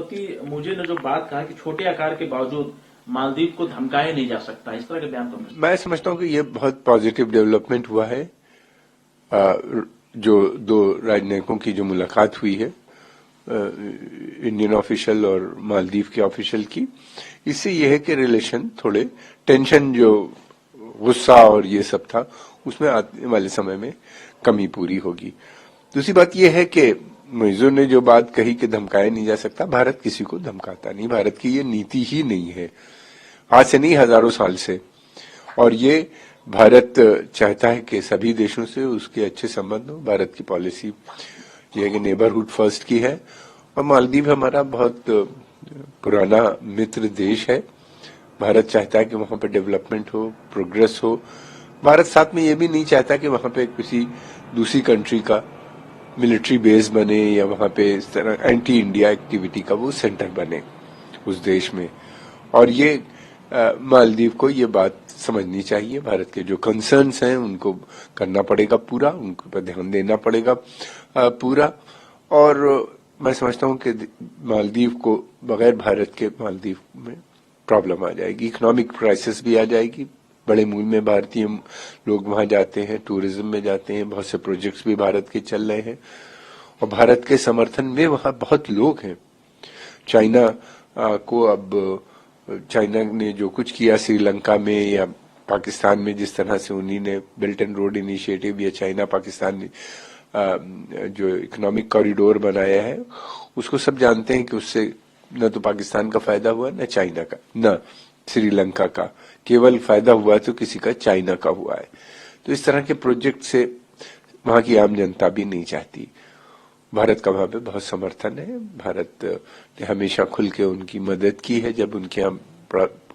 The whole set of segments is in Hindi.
राष्ट्रपति मुझे ने जो बात कहा कि छोटे आकार के बावजूद मालदीव को धमकाया नहीं जा सकता, इस तरह के बयान तो मैं समझता हूं कि ये बहुत पॉजिटिव डेवलपमेंट हुआ है। जो दो राजनयिकों की जो मुलाकात हुई है, इंडियन ऑफिशियल और मालदीव के ऑफिशियल की, इससे यह है कि रिलेशन थोड़े टेंशन, जो गुस्सा और ये सब था, उसमें आने वाले समय में कमी पूरी होगी। दूसरी बात यह है कि मोइजो ने जो बात कही कि धमकाया नहीं जा सकता, भारत किसी को धमकाता नहीं, भारत की ये नीति ही नहीं है, आज से नहीं हजारों साल से। और ये भारत चाहता है कि सभी देशों से उसके अच्छे संबंध हो। भारत की पॉलिसी ये है कि नेबरहुड फर्स्ट की है, और मालदीव हमारा बहुत पुराना मित्र देश है। भारत चाहता है कि वहां पर डेवलपमेंट हो, प्रोग्रेस हो। भारत साथ में ये भी नहीं चाहता कि वहां पे किसी दूसरी कंट्री का मिलिट्री बेस बने, या वहां पे इस तरह एंटी इंडिया एक्टिविटी का वो सेंटर बने उस देश में। और ये मालदीव को ये बात समझनी चाहिए, भारत के जो कंसर्न्स हैं उनको करना पड़ेगा पूरा, उनको पर ध्यान देना पड़ेगा पूरा। और मैं समझता हूं कि मालदीव को बगैर भारत के मालदीव में प्रॉब्लम आ जाएगी, इकोनॉमिक क्राइसिस भी आ जाएगी। बड़े मूल में भारतीय लोग वहां जाते हैं, टूरिज्म में जाते हैं, बहुत से प्रोजेक्ट्स भी भारत के चल रहे हैं, और भारत के समर्थन में वहां बहुत लोग हैं। चाइना को अब चाइना ने जो कुछ किया श्रीलंका में या पाकिस्तान में, जिस तरह से उन्हीं ने बेल्ट एंड रोड इनिशिएटिव या चाइना पाकिस्तान ने जो इकोनॉमिक कॉरिडोर बनाया है, उसको सब जानते हैं कि उससे न तो पाकिस्तान का फायदा हुआ, न चाइना का, न श्रीलंका का। केवल फायदा हुआ तो किसी का चाइना का हुआ है। तो इस तरह के प्रोजेक्ट से वहां की आम जनता भी नहीं चाहती। भारत का वहां पे बहुत समर्थन है। भारत ने हमेशा खुल के उनकी मदद की है जब उनके यहाँ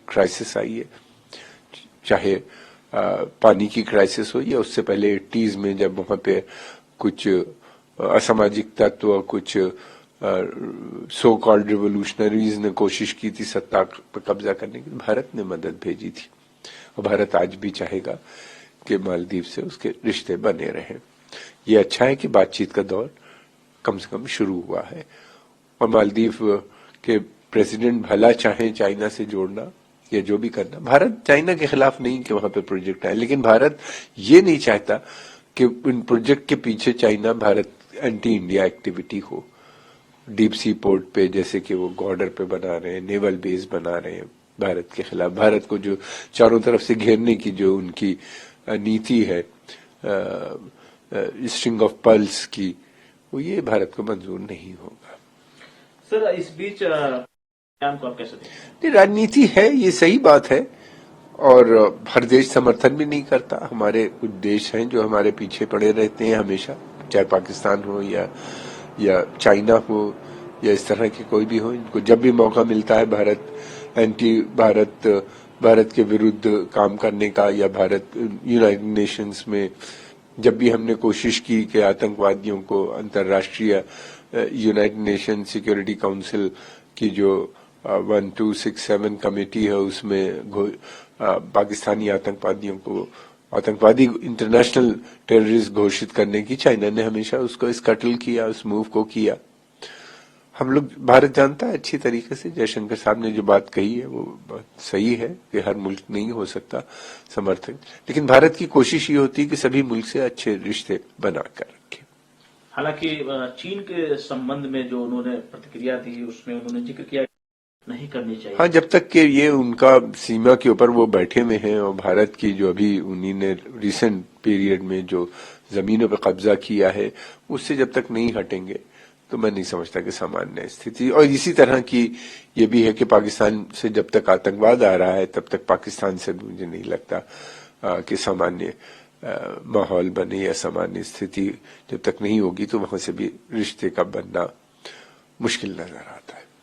क्राइसिस आई है, चाहे पानी की क्राइसिस हो या उससे पहले 80s में जब वहां पे कुछ असामाजिक तत्व, कुछ सो कॉल्ड रिवोल्यूशनरीज ने कोशिश की थी सत्ता पर कब्जा करने की, भारत ने मदद भेजी थी। और भारत आज भी चाहेगा कि मालदीव से उसके रिश्ते बने रहें। ये अच्छा है कि बातचीत का दौर कम से कम शुरू हुआ है, और मालदीव के प्रेसिडेंट भला चाहे चाइना से जोड़ना या जो भी करना, भारत चाइना के खिलाफ नहीं कि वहां पे प्रोजेक्ट आए, लेकिन भारत ये नहीं चाहता कि इन प्रोजेक्ट के पीछे China Bharat anti India activity हो। डीप सी पोर्ट पे, जैसे कि वो बॉर्डर पे बना रहे हैं, नेवल बेस बना रहे हैं भारत के खिलाफ, भारत को जो चारों तरफ से घेरने की जो उनकी नीति है, स्ट्रिंग ऑफ पर्ल्स की, वो ये भारत को मंजूर नहीं होगा। सर, इस बीच को आप कैसे देखते हैं? राजनीति है, ये सही बात है, और हर देश समर्थन भी नहीं करता। हमारे कुछ देश हैं जो हमारे पीछे पड़े रहते हैं हमेशा, चाहे पाकिस्तान हो या चाइना हो या इस तरह के कोई भी हो। इनको जब भी मौका मिलता है भारत के विरुद्ध काम करने का, या भारत यूनाइटेड नेशंस में जब भी हमने कोशिश की कि आतंकवादियों को अंतर्राष्ट्रीय यूनाइटेड नेशन सिक्योरिटी काउंसिल की जो 1267 कमेटी है, उसमें पाकिस्तानी आतंकवादियों को आतंकवादी इंटरनेशनल टेररिस्ट घोषित करने की चाइना ने हमेशा उसको स्कटल किया, उस मूव को किया। हम लोग, भारत जानता है अच्छी तरीके से, जयशंकर साहब ने जो बात कही है वो बात सही है कि हर मुल्क नहीं हो सकता समर्थक, लेकिन भारत की कोशिश ये होती है कि सभी मुल्क से अच्छे रिश्ते बनाकर रखें। हालांकि चीन के संबंध में जो उन्होंने प्रतिक्रिया दी, उसमें उन्होंने जिक्र किया नहीं करनी चाहिए। हाँ, जब तक कि ये उनका सीमा के ऊपर वो बैठे हुए हैं, और भारत की जो अभी उन्हीं ने रिसेंट पीरियड में जो जमीनों पर कब्जा किया है, उससे जब तक नहीं हटेंगे तो मैं नहीं समझता कि सामान्य स्थिति। और इसी तरह की ये भी है कि पाकिस्तान से जब तक आतंकवाद आ रहा है, तब तक पाकिस्तान से मुझे नहीं लगता कि सामान्य माहौल बने या सामान्य स्थिति जब तक नहीं होगी तो वहां से भी रिश्ते का बनना मुश्किल नजर आता है।